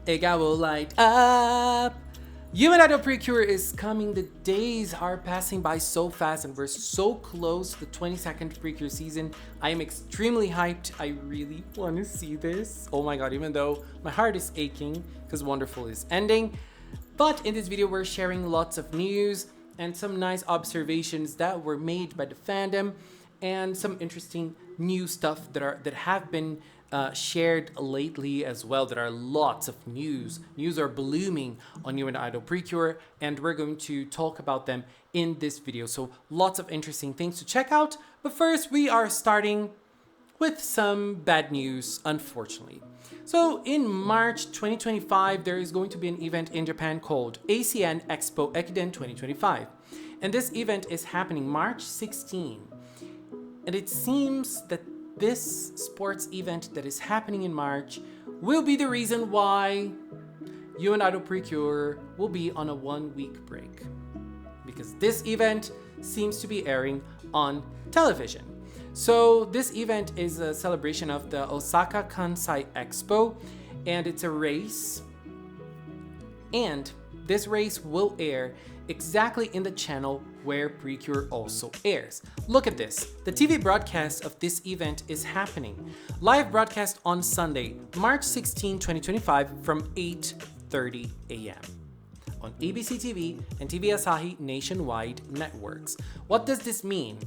Ega will light up. IDOL PRECURE is coming. The days are passing by so fast and we're so close to the 22nd PRECURE season. I am extremely hyped. I really want to see this. Oh my god, even though my heart is aching because Wonderful is ending. But in this video, we're sharing lots of news and some nice observations that were made by the fandom and some interesting new stuff that have been shared lately as well. There are lots of news. News are blooming on IDOL PRECURE, and we're going to talk about them in this video. So lots of interesting things to check out. But first, we are starting with some bad news, unfortunately. So in March 2025, there is going to be an event in Japan called ACN Expo Ekiden 2025. And this event is happening March 16. And it seems that this sports event that is happening in March will be the reason why IDOL PRECURE will be on a 1-week break. Because this event seems to be airing on television. So this event is a celebration of the Osaka Kansai Expo, and it's a race. And this race will air exactly in the channel where PRECURE also airs. Look at this. The TV broadcast of this event is happening. Live broadcast on Sunday, March 16, 2025 from 8:30 a.m. on ABC TV and TV Asahi nationwide networks. What does this mean?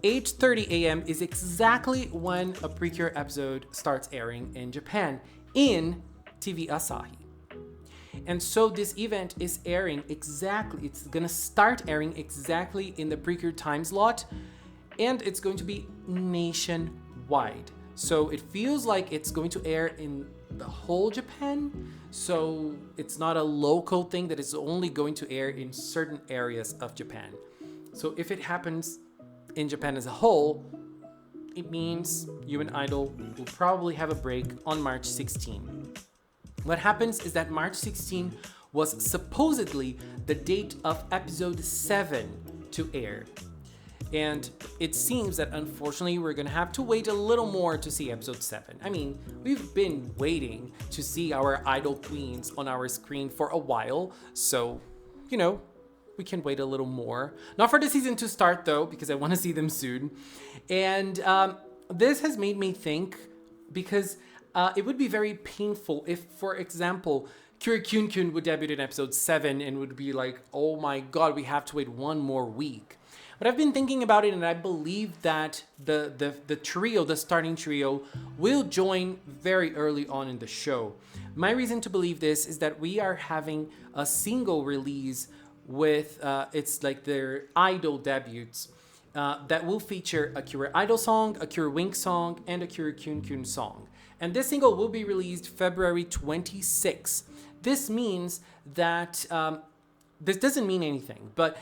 8:30 a.m. is exactly when a PRECURE episode starts airing in Japan in TV Asahi. And so this event is airing exactly, it's gonna start airing exactly in the PRECURE time slot, and it's going to be nationwide. So it feels like it's going to air in the whole Japan. So it's not a local thing that is only going to air in certain areas of Japan. So if it happens in Japan as a whole, it means IDOL will probably have a break on March 16. What happens is that March 16 was supposedly the date of episode 7 to air. And it seems that unfortunately we're gonna have to wait a little more to see episode 7. I mean, we've been waiting to see our idol queens on our screen for a while, so, you know, we can wait a little more. Not for the season to start though, because I wanna see them soon. And this has made me think, because it would be very painful if, for example, Kyu Kyun Kyun would debut in episode 7 and would be like, oh my god, we have to wait one more week. But I've been thinking about it, and I believe that the trio, the starting trio, will join very early on in the show. My reason to believe this is that we are having a single release with, it's like their idol debuts, that will feature a Kyu Idol song, a Kyu Wink song, and a Kyu Kyun Kyun song. And this single will be released February 26. This means that, this doesn't mean anything, but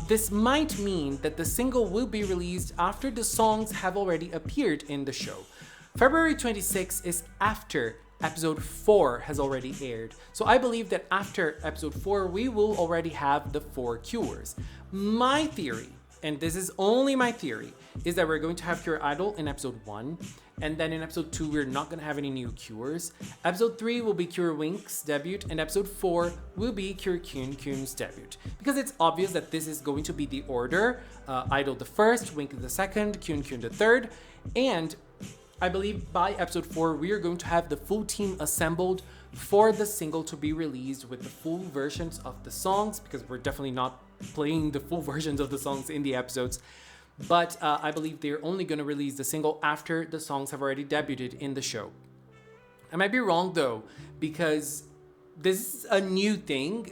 this might mean that the single will be released after the songs have already appeared in the show. February 26 is after episode 4 has already aired. So I believe that after episode 4, we will already have the 4 cures. My theory, and this is only my theory, is that we're going to have Kyu Idol in episode 1, and then in episode 2 we're not going to have any new cures. Episode 3 will be Kyu Wink's debut, and episode 4 will be Kyu Kyun Kyun's debut. Because it's obvious that this is going to be the order, Idol the first, Wink the second, Kyun Kyun the third, and I believe by episode 4 we are going to have the full team assembled for the single to be released with the full versions of the songs, because we're definitely not playing the full versions of the songs in the episodes. But I believe they're only going to release the single after the songs have already debuted in the show. I might be wrong though, because this is a new thing.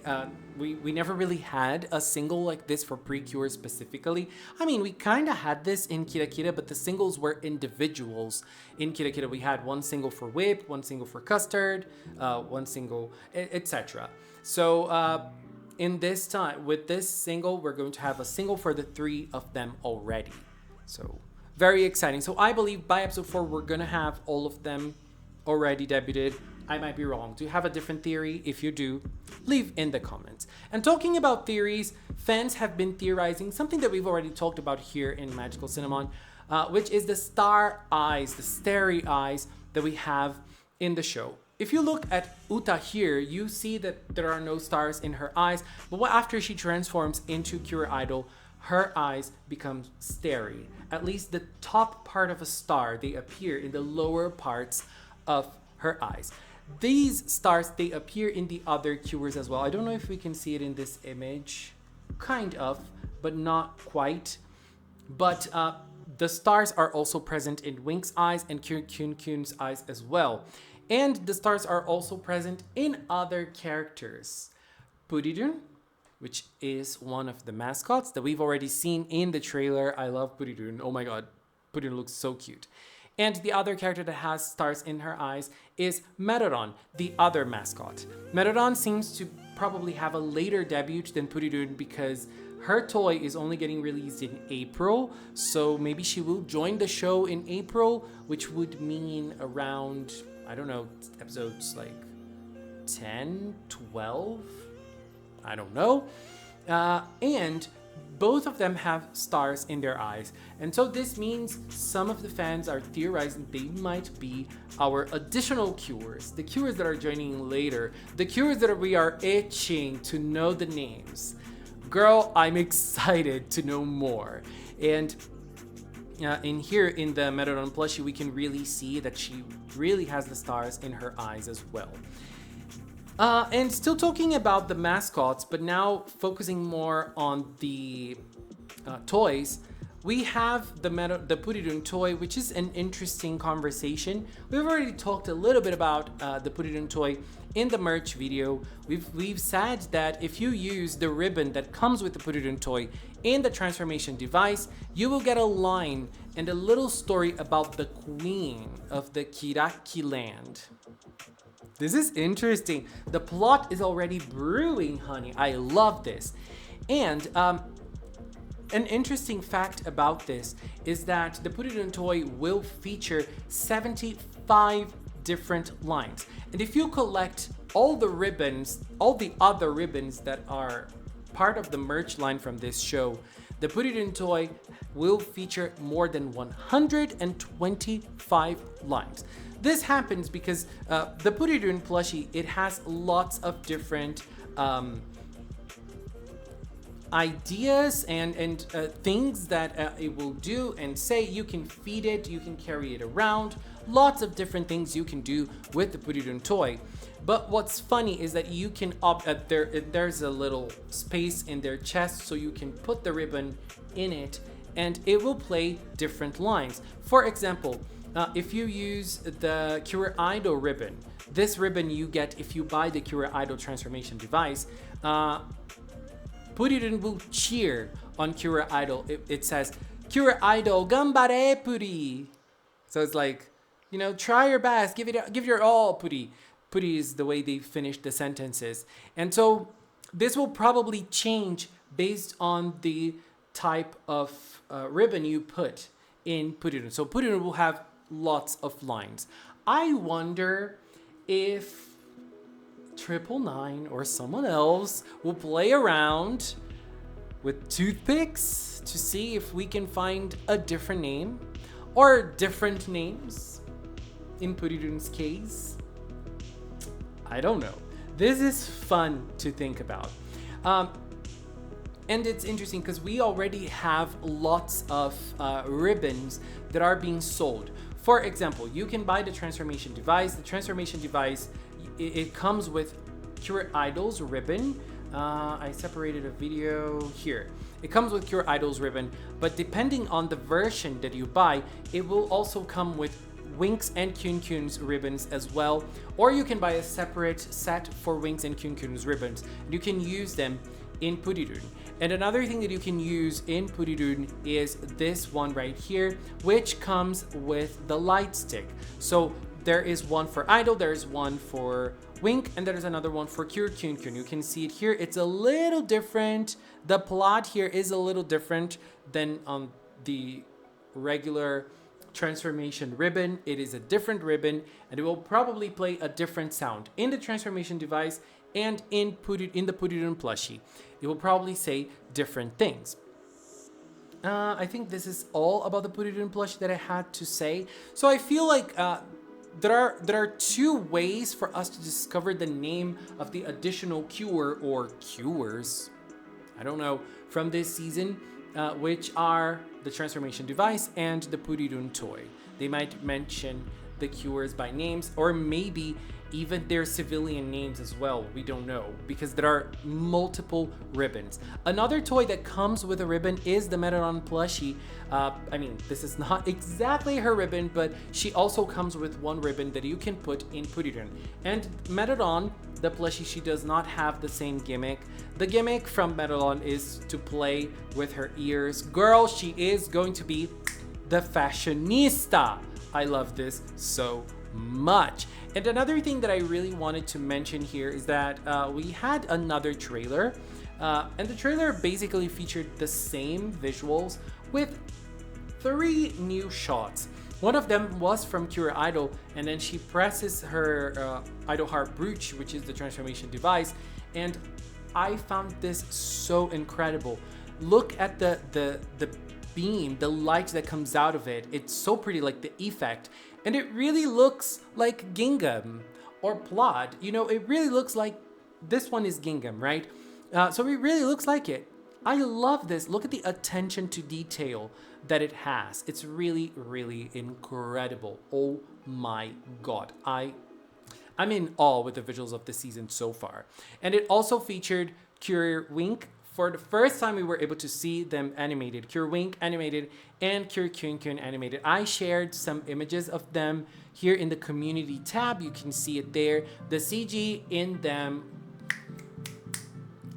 We never really had a single like this for PRECURE specifically. I mean, we kind of had this in Kira Kira, but the singles were individuals. In Kira Kira, we had one single for Whip, one single for Custard, one single, etc. So in this time, with this single, we're going to have a single for the 3 of them already. So very exciting. So I believe by episode 4, we're gonna have all of them already debuted. I might be wrong. Do you have a different theory? If you do, leave in the comments. And talking about theories, fans have been theorizing something that we've already talked about here in Magical Cinnamon, which is the star eyes, the starry eyes that we have in the show. if you look at Uta here, you see that there are no stars in her eyes, but after she transforms into Cure Idol, her eyes become starry. At least the top part of a star, they appear in the lower parts of her eyes. These stars, they appear in the other cures as well. I don't know if we can see it in this image. Kind of, but not quite. But the stars are also present in Wink's eyes and Kyu Kyun Kyun's eyes as well. And the stars are also present in other characters. Purirun, which is one of the mascots that we've already seen in the trailer. I love Purirun. Oh my god, Purirun looks so cute. And the other character that has stars in her eyes is Merodon, the other mascot. Merodon seems to probably have a later debut than Purirun because her toy is only getting released in April, so maybe she will join the show in April, which would mean around, I don't know, episodes like 10, 12? I don't know. And both of them have stars in their eyes. And so this means some of the fans are theorizing they might be our additional cures, the cures that are joining later, the cures that we are itching to know the names. Girl, I'm excited to know more. And in here in the Merodon plushie, we can really see that she really has the stars in her eyes as well. And still talking about the mascots, but now focusing more on the toys, we have the Purirun toy, which is an interesting conversation. We've already talked a little bit about the Purirun toy in the merch video. We've said that if you use the ribbon that comes with the Purirun toy in the transformation device, you will get a line and a little story about the queen of the Kiraki land. This is interesting. The plot is already brewing, honey. I love this. And an interesting fact about this is that the Purirun toy will feature 75 different lines. And if you collect all the ribbons, all the other ribbons that are part of the merch line from this show, the Purirun toy will feature more than 125 lines. This happens because the Purirun plushie, it has lots of different ideas and things that it will do and say. You can feed it, you can carry it around, lots of different things you can do with the Purirun toy. But what's funny is that you can there's a little space in their chest, so you can put the ribbon in it and it will play different lines. For example, if you use the Cure Idol ribbon, this ribbon you get if you buy the Cure Idol transformation device, Purirun will cheer on Cure Idol. It says, Cure Idol, ganbare Puri. So it's like, you know, try your best, give it your all, Puri. Puri is the way they finish the sentences. And so this will probably change based on the type of ribbon you put in Purirun. So Purirun will have lots of lines. I wonder if 999 or someone else will play around with toothpicks to see if we can find a different name or different names in Purirun's case. I don't know. This is fun to think about. And it's interesting because we already have lots of ribbons that are being sold. For example, you can buy the transformation device. The transformation device, it comes with Cure Idol's ribbon. I separated a video here. It comes with Cure Idol's ribbon, but depending on the version that you buy, it will also come with Wink's and Kyun Kyun's ribbons as well. Or you can buy a separate set for Wink's and Kyun Kyun's ribbons. You can use them in Purirun. And another thing that you can use in Purirun is this one right here, which comes with the light stick. So there is one for Idol, there is one for Wink, and there's another one for Kyu Kyun Kyun. You can see it here. It's a little different. The plot here is a little different than on the regular transformation ribbon. It is a different ribbon, and it will probably play a different sound in the transformation device and in the Purirun plushie. It will probably say different things. I think this is all about the Purirun plushie that I had to say. So I feel like there are two ways for us to discover the name of the additional cure or cures, I don't know, from this season, which are the transformation device and the Purirun toy. They might mention the cures by names, or maybe even their civilian names as well. We don't know, because there are multiple ribbons. Another toy that comes with a ribbon is the Metalon plushie. I mean, this is not exactly her ribbon, but she also comes with one ribbon that you can put in Purirun. And Metalon, the plushie, she does not have the same gimmick. The gimmick from Metalon is to play with her ears. Girl, she is going to be the fashionista. I love this so much. And another thing that I really wanted to mention here is that we had another trailer, and the trailer basically featured the same visuals with 3 new shots. One of them was from Cure Idol, and then she presses her Idol Heart Brooch, which is the transformation device, and I found this so incredible. Look at the beam, the light that comes out of it. It's so pretty, like the effect, and it really looks like Gingham or Plod. You know, it really looks like this one is Gingham, right? So it really looks like it. I love this. Look at the attention to detail that it has. It's really, really incredible. Oh my god, I'm in awe with the visuals of the season so far. And it also featured Cure Wink. For the first time, we were able to see them animated. Cure Wink animated and Kyu Kyun Kyun animated. I shared some images of them here in the community tab. You can see it there. The CG in them,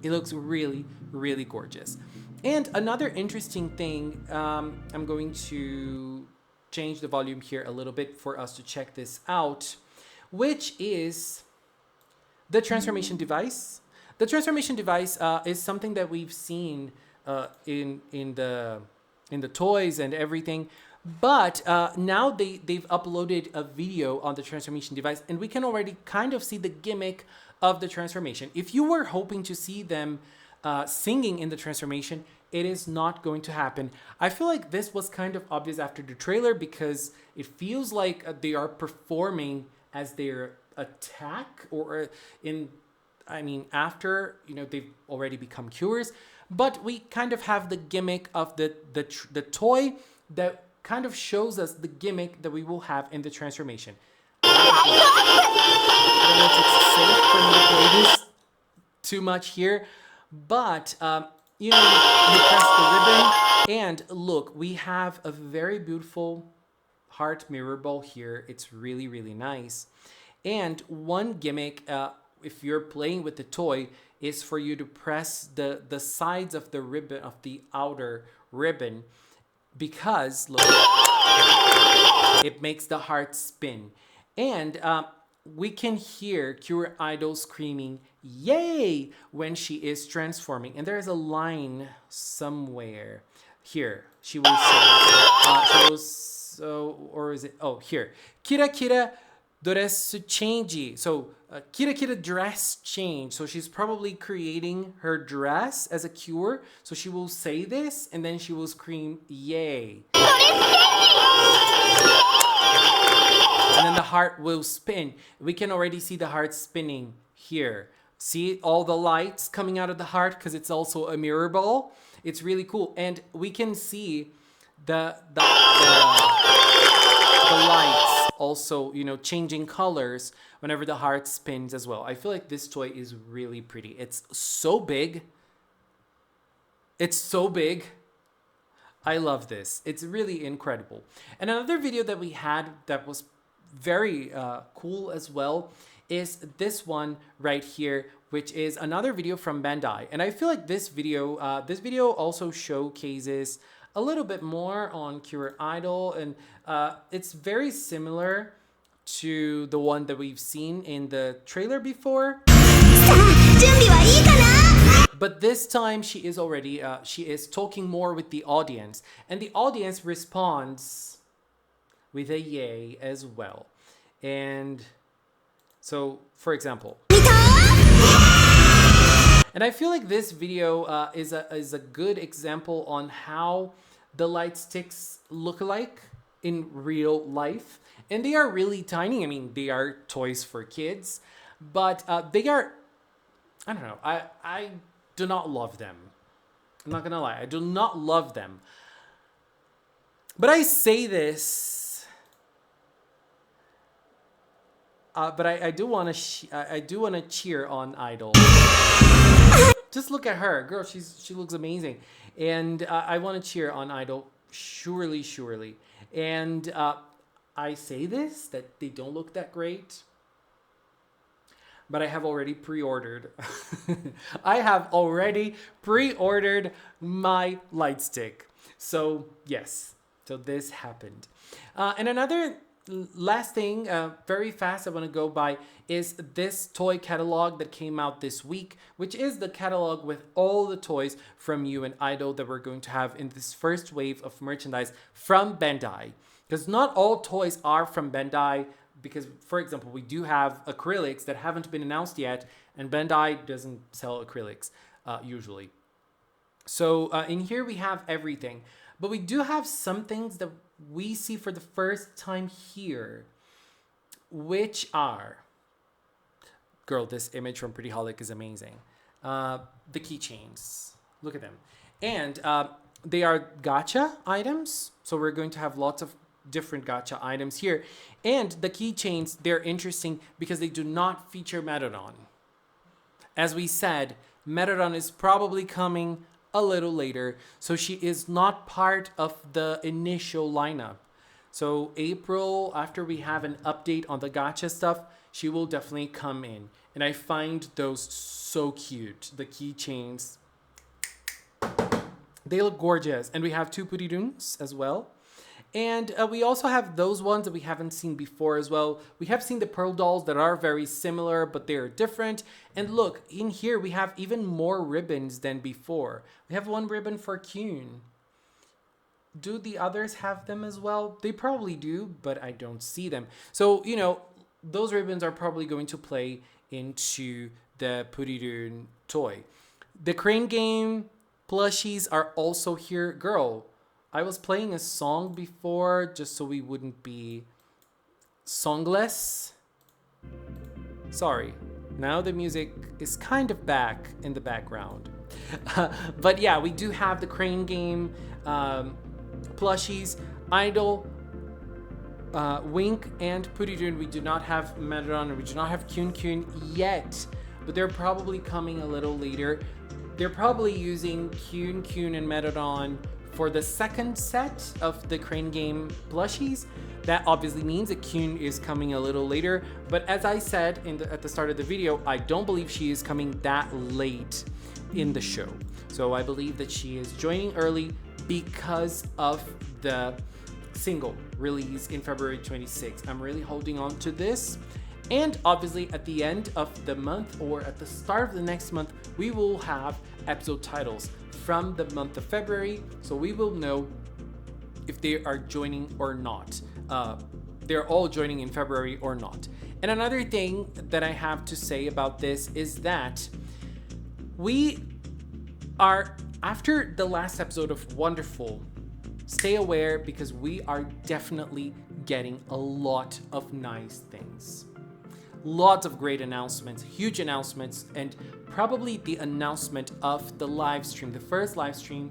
it looks really, really gorgeous. And another interesting thing, I'm going to change the volume here a little bit for us to check this out, which is the transformation device. The transformation device is something that we've seen in the toys and everything, but now they've uploaded a video on the transformation device, and we can already kind of see the gimmick of the transformation. If you were hoping to see them singing in the transformation, it is not going to happen. I feel like this was kind of obvious after the trailer, because it feels like they are performing as their attack, or after, you know, they've already become cures. But we kind of have the gimmick of the toy that kind of shows us the gimmick that we will have in the transformation. I don't know if it's safe for me to play this too much here, but you press the ribbon, and look, we have a very beautiful heart mirror ball here. It's really, really nice. And one gimmick, if you're playing with the toy, is for you to press the sides of the ribbon, of the outer ribbon, because look, it makes the heart spin. And we can hear Cure Idol screaming "Yay!" when she is transforming. And there's a line somewhere here. She will say, or is it? Oh, here. Kira kira dress change. So kira kira dress change. So she's probably creating her dress as a cure. So she will say this, and then she will scream "Yay!" And then the heart will spin. We can already see the heart spinning here. See all the lights coming out of the heart, because it's also a mirror ball. It's really cool. And we can see the lights also, you know, changing colors whenever the heart spins as well. I feel like this toy is really pretty. It's so big. It's so big. I love this. It's really incredible. And another video that we had that was very cool as well is this one right here, which is another video from Bandai. And I feel like this video also showcases a little bit more on Cure Idol, and it's very similar to the one that we've seen in the trailer before. But this time she is already she is talking more with the audience, and the audience responds with a yay as well. And so, for example, and I feel like this video is a good example on how the light sticks look like in real life, And they are really tiny. I mean, they are toys for kids, but they are, I don't know, I do not love them. I'm not gonna lie, I do not love them. But I say this, but I do want to cheer on Idol. Just look at her, girl. She looks amazing, and I want to cheer on Idol. Surely. And I say this that they don't look that great, but I have already pre-ordered. I have already pre-ordered my light stick. So yes, so this happened. And another last thing, very fast, I want to go by is this toy catalog that came out this week, which is the catalog with all the toys from You and Idol that we're going to have in this first wave of merchandise from Bandai. Because not all toys are from Bandai, because, for example, we do have acrylics that haven't been announced yet, and Bandai doesn't sell acrylics usually. So in here we have everything, but we do have some things that we see for the first time here, which are, girl, this image from Pretty Holic is amazing. The keychains, look at them. And they are gacha items, so we're going to have lots of different gacha items here. And the keychains, they're interesting because they do not feature Merodon. As we said, Merodon is probably coming a little later, so she is not part of the initial lineup. So April, after we have an update on the gacha stuff, she will definitely come in. And I find those so cute. The keychains, they look gorgeous. And we have 2 Puriruns as well. And we also have those ones that we haven't seen before as well. We have seen the Pearl dolls that are very similar, but they're different. And look, in here we have even more ribbons than before. We have 1 ribbon for Kyun. Do the others have them as well? They probably do, but I don't see them. So, you know, those ribbons are probably going to play into the Purirun toy. The Crane Game plushies are also here. Girl, I was playing a song before just so we wouldn't be songless. Sorry. Now the music is kind of back in the background. But yeah, we do have the Crane Game plushies, Idol, Wink, and Purirun. We do not have Merodon, we do not have Kyun Kyun yet, but they're probably coming a little later. They're probably using Kyun Kyun and Merodon for the second set of the Crane Game plushies. That obviously means that Kyun is coming a little later, but as I said at the start of the video, I don't believe she is coming that late in the show. So I believe that she is joining early because of the single release in February 26th. I'm really holding on to this. And obviously at the end of the month or at the start of the next month, we will have episode titles from the month of February. So we will know if they are joining or not. They're all joining in February or not. And another thing that I have to say about this is that we are, after the last episode of Wonderful, stay aware because we are definitely getting a lot of nice things. Lots of great announcements, huge announcements, and probably the announcement of the live stream, the first live stream.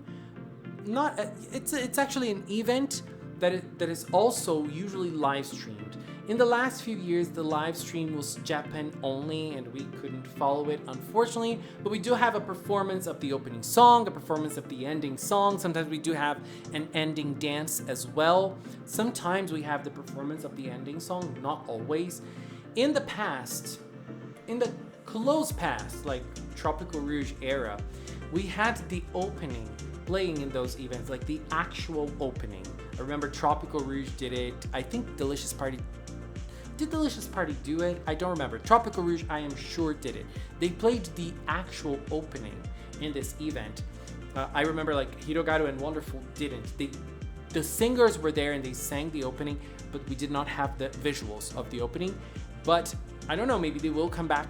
It's actually an event that is also usually live streamed. In the last few years, the live stream was Japan only, and we couldn't follow it, unfortunately. But we do have a performance of the opening song, a performance of the ending song. Sometimes we do have an ending dance as well. Sometimes we have the performance of the ending song, not always. In the past, in the close past, like Tropical Rouge era, we had the opening playing in those events, like the actual opening. I remember Tropical Rouge did it. I think Delicious Party, did Delicious Party do it? I don't remember. Tropical Rouge, I am sure, did it. They played the actual opening in this event. I remember like Hirogaru and Wonderful didn't. The singers were there and they sang the opening, but we did not have the visuals of the opening. But I don't know, maybe they will come back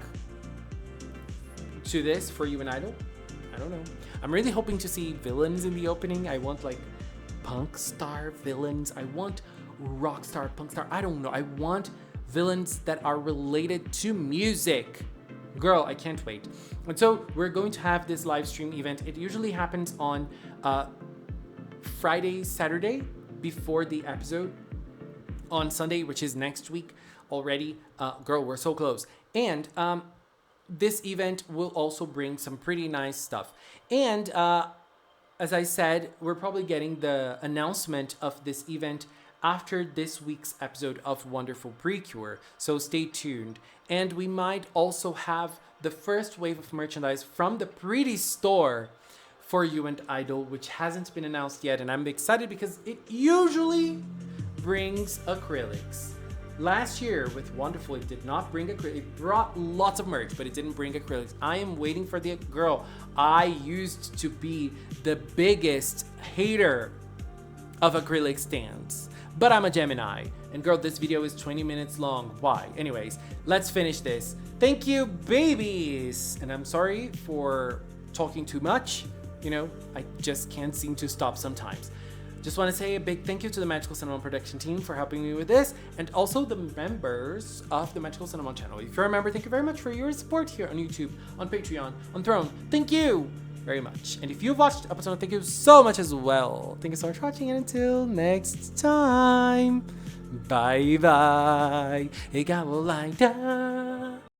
to this for You and Idol. I don't know. I'm really hoping to see villains in the opening. I want like punk star villains. I want rock star, punk star. I don't know. I want villains that are related to music. Girl, I can't wait. And so we're going to have this live stream event. It usually happens on Friday, Saturday before the episode. On Sunday, which is next week already. Girl, we're so close. And this event will also bring some pretty nice stuff. And as I said, we're probably getting the announcement of this event after this week's episode of Wonderful Precure. So stay tuned. And we might also have the first wave of merchandise from the Pretty Store for you and Idol, which hasn't been announced yet. And I'm excited because it usually brings acrylics. Last year with Wonderful, it did not bring acrylics. It brought lots of merch, but it didn't bring acrylics. I am waiting for the girl. I used to be the biggest hater of acrylic stands, but I'm a Gemini. And girl, this video is 20 minutes long. Why? Anyways, let's finish this. Thank you, babies. And I'm sorry for talking too much. You know, I just can't seem to stop sometimes. Just want to say a big thank you to the Magical Cinnamon production team for helping me with this, and also the members of the Magical Cinnamon channel. If you're a member, thank you very much for your support here on YouTube, on Patreon, on Throne. Thank you very much. And if you've watched the episode, thank you so much as well. Thank you so much for watching, and until next time, bye bye. Ikaw ay